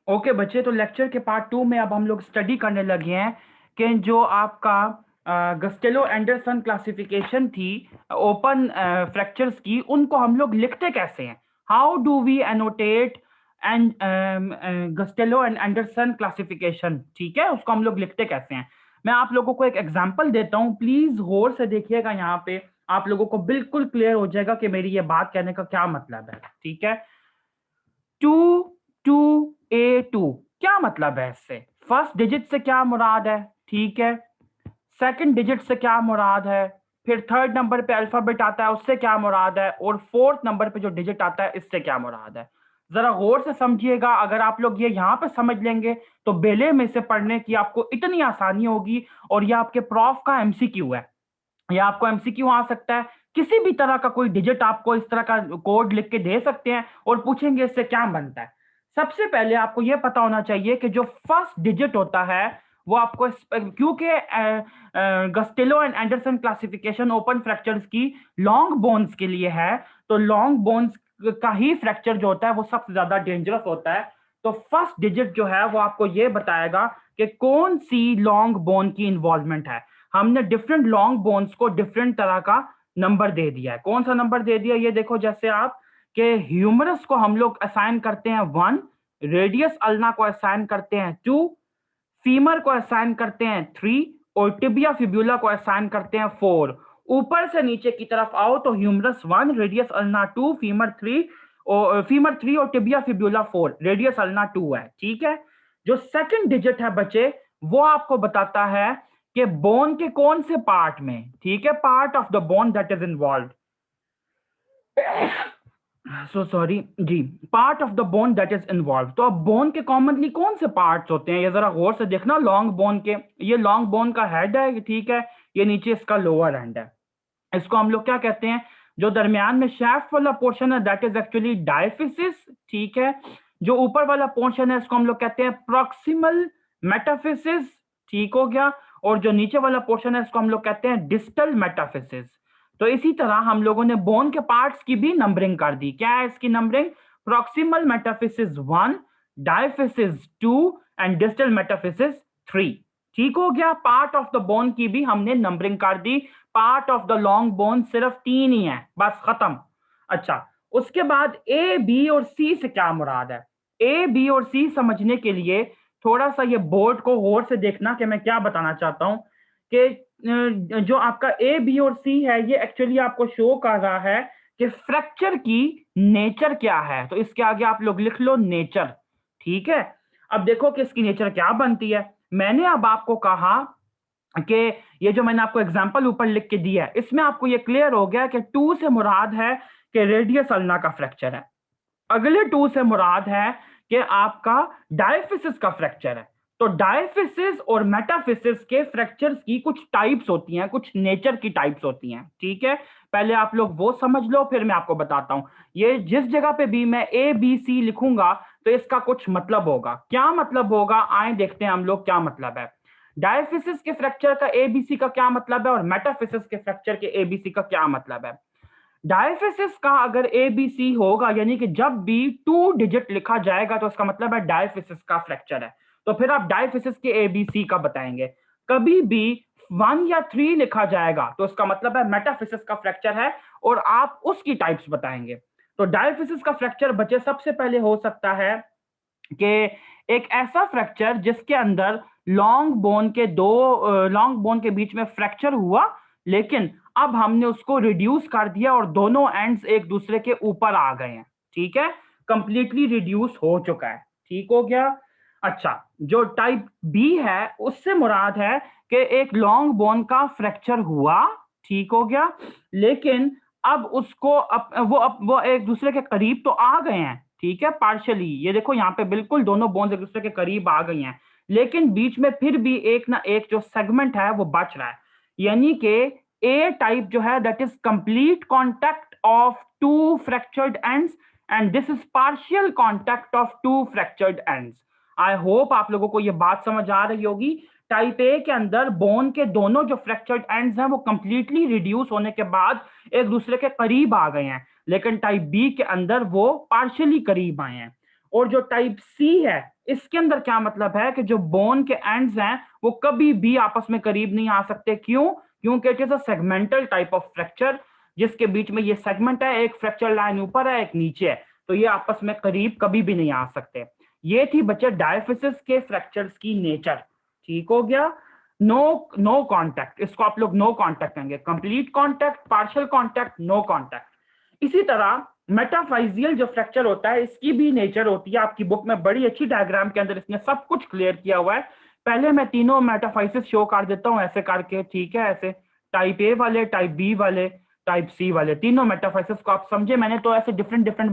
Okay बच्चे, तो lecture के पार्ट 2 में अब हम लोग स्टडी करने लगे हैं कि जो आपका गस्टेलो एंडरसन क्लासिफिकेशन थी ओपन फ्रैक्चर्स की, उनको हम लोग लिखते कैसे हैं। How do we annotate and Gustilo and Anderson classification, ठीक है, उसको हम लोग लिखते कैसे हैं। मैं आप लोगों को एक एग्जांपल देता हूं, प्लीज गौर से देखिएगा। यहाँ पे आप लोगों को बिल्कुल क्लियर हो जाएगा कि मेरी ये बात कहने का क्या मतलब है, ठीक है। 2 2 A 2 क्या मतलब है इससे। फर्स्ट डिजिट से क्या मुराद है, ठीक है। सेकंड डिजिट से क्या मुराद है, फिर थर्ड नंबर पे अल्फाबेट आता है उससे क्या मुराद है, और फोर्थ नंबर पे जो डिजिट आता है इससे क्या मुराद है। जरा गौर से समझिएगा। अगर आप लोग ये यहाँ पे समझ लेंगे तो बेले में से पढ़ने की आपको इतनी आसानी होगी। और ये आपके प्रॉफ का एमसीक्यू है, या आपको एमसीक्यू आ सकता है। किसी भी तरह का कोई डिजिट आपको इस तरह का कोड लिख के दे सकते हैं और पूछेंगे इससे क्या बनता है। सबसे पहले आपको यह पता होना चाहिए कि जो फर्स्ट डिजिट होता है वो आपको क्योंकि Gustilo and Anderson classification open fractures की लॉन्ग बोन्स के लिए है, तो लॉन्ग बोन्स का ही फ्रैक्चर जो होता है वो सबसे ज्यादा डेंजरस होता है। तो फर्स्ट डिजिट जो है वो आपको यह बताएगा कि कौन सी लॉन्ग बोन की इन्वॉल्वमेंट है। हमने डिफरेंट लॉन्ग बोन्स को डिफरेंट तरह का नंबर दे दिया है। कौन सा नंबर दे दिया, ये देखो। जैसे आप के ह्यूमरस को हम लोग असाइन करते हैं 1, रेडियस अल्ना को असाइन करते हैं 2, फीमर को असाइन करते हैं 3, और टिबिया फिब्यूला को असाइन करते हैं 4। ऊपर से नीचे की तरफ आओ तो ह्यूमरस 1, रेडियस अल्ना 2, फीमर 3 और टिबिया फिब्यूला 4, रेडियस अल्ना 2 है, ठीक है। जो सेकंड डिजिट है बच्चे, वो आपको बताता है कि बोन के कौन से पार्ट में, ठीक है, part of the bone that is involve, so sorry जी, part of the bone that is involve. तो अब बोन के कॉमनली कौन से पार्ट्स होते हैं, ये जरा गौर से देखना। लॉन्ग बोन के, ये लॉन्ग बोन का हेड है, ठीक है, ये नीचे इसका लोअर एंड है। इसको हम लोग क्या कहते हैं, जो दरमियान में शाफ्ट वाला पोर्शन है दैट इज एक्चुअली डायफिसिस, ठीक है। जो ऊपर वाला पोर्शन है इसको हम लोग कहते हैं प्रॉक्सिमल मेटाफिसिस, ठीक हो गया। और जो नीचे वाला पोर्शन है इसको हम लोग कहते हैं डिस्टल मेटाफिसिस। तो इसी तरह हम लोगों ने बोन के पार्ट्स की भी नंबरिंग कर दी। क्या है इसकी numbering, proximal metaphysis 1, diaphysis 2 and distal metaphysis 3, ठीक हो गया। पार्ट ऑफ द बोन की भी हमने नंबरिंग कर दी। Part of the long bone सिर्फ 3 ही है, बस खत्म। अच्छा, उसके बाद ए बी और सी से क्या मुराद है। ए बी और सी समझने के लिए थोड़ा सा ये बोर्ड को गौर से देखना कि मैं क्या बताना चाहता हूं कि जो आपका ए बी और सी है ये एक्चुअली आपको शो कर रहा है कि फ्रैक्चर की नेचर क्या है। तो इसके आगे आप लोग लिख लो नेचर, ठीक है। अब देखो कि इसकी नेचर क्या बनती है। मैंने अब आपको कहा कि ये जो मैंने आपको एग्जांपल ऊपर लिख के दिया है इसमें आपको ये क्लियर हो गया कि 2 से मुराद है कि रेडियस अल्ना का फ्रैक्चर है। अगले 2 से मुराद है कि आपका डायफिसिस का फ्रैक्चर है। तो डायफिसिस और मेटाफिसिस के फ्रैक्चर्स की कुछ टाइप्स होती हैं, कुछ नेचर की टाइप्स होती हैं, ठीक है। पहले आप लोग वो समझ लो, फिर मैं आपको बताता हूं। ये जिस जगह पे भी मैं ए बी सी लिखूंगा तो इसका कुछ मतलब होगा। क्या मतलब होगा, आए देखते हैं हम लोग क्या मतलब है। डायफिसिस के फ्रैक्चर का एबीसी का क्या मतलब है, और मेटाफिसिस के फ्रैक्चर के एबीसी का क्या मतलब है। डायफिसिस का अगर एबीसी होगा, यानी कि जब भी 2 डिजिट लिखा जाएगा तो इसका मतलब है डायफिसिस का फ्रैक्चर है। तो फिर आप डायफिसिस के एबीसी का बताएंगे। कभी भी 1 या 3 लिखा जाएगा तो इसका मतलब है मेटाफिसिस का फ्रैक्चर है, और आप उसकी टाइप्स बताएंगे। तो डायफिसिस का फ्रैक्चर बच्चे सबसे पहले हो सकता है कि एक ऐसा फ्रैक्चर जिसके अंदर लॉन्ग बोन के बीच में फ्रैक्चर हुआ, लेकिन अब हमने उसको रिड्यूस कर दिया और दोनों एंड्स एक दूसरे के ऊपर आ गए हैं, ठीक है, कंप्लीटली रिड्यूस हो चुका है, ठीक हो गया। अच्छा, जो टाइप बी है उससे मुराद है कि एक लॉन्ग बोन का फ्रैक्चर हुआ, ठीक हो गया, लेकिन अब उसको वो एक दूसरे के करीब तो आ गए हैं, ठीक है, पार्शियली। ये देखो यहाँ पे बिल्कुल दोनों बोन्स एक दूसरे के करीब आ गई हैं, लेकिन बीच में फिर भी एक ना एक जो सेगमेंट है वो बच रहा है। यानी कि ए टाइप जो है that is complete contact of 2 fractured ends, and this is partial contact of 2 fractured ends. I hope आप लोगों को ये बात समझ आ रही होगी। टाइप ए के अंदर बोन के दोनों जो फ्रैक्चर्ड एंड्स हैं वो कंप्लीटली रिड्यूस होने के बाद एक दूसरे के करीब आ गए हैं, लेकिन टाइप बी के अंदर वो पार्शियली करीब आए हैं। और जो टाइप सी है इसके अंदर क्या मतलब है कि जो बोन के एंड्स हैं वो कभी भी आपस में करीब नहीं आ सकते। क्यों? क्योंकि it is a segmental type of fracture, जिसके बीच में ये सेगमेंट है, एक फ्रैक्चर लाइन ऊपर है एक नीचे है, तो ये आपस में करीब कभी भी नहीं आ सकते। ये थी बच्चे डायफिसिस के फ्रैक्चर्स की नेचर। ठीक हो गया। नो नो कांटेक्ट, इसको आप लोग नो कांटेक्ट कहेंगे, complete contact, partial contact, no contact. इसी तरह मेटाफाइजियल जो फ्रैक्चर होता है इसकी भी नेचर होती है, आपकी बुक में बड़ी अच्छी डायग्राम के अंदर इसने सब कुछ क्लियर किया हुआ है। पहले मैं तीनों मेटाफाइसिस शो कर देता हूं ऐसे करके, ठीक है? ऐसे टाइप ए वाले, टाइप बी वाले, टाइप सी वाले, तीनों मेटाफाइसिस को आप समझे, मैंने तो ऐसे डिफरेंट डिफरेंट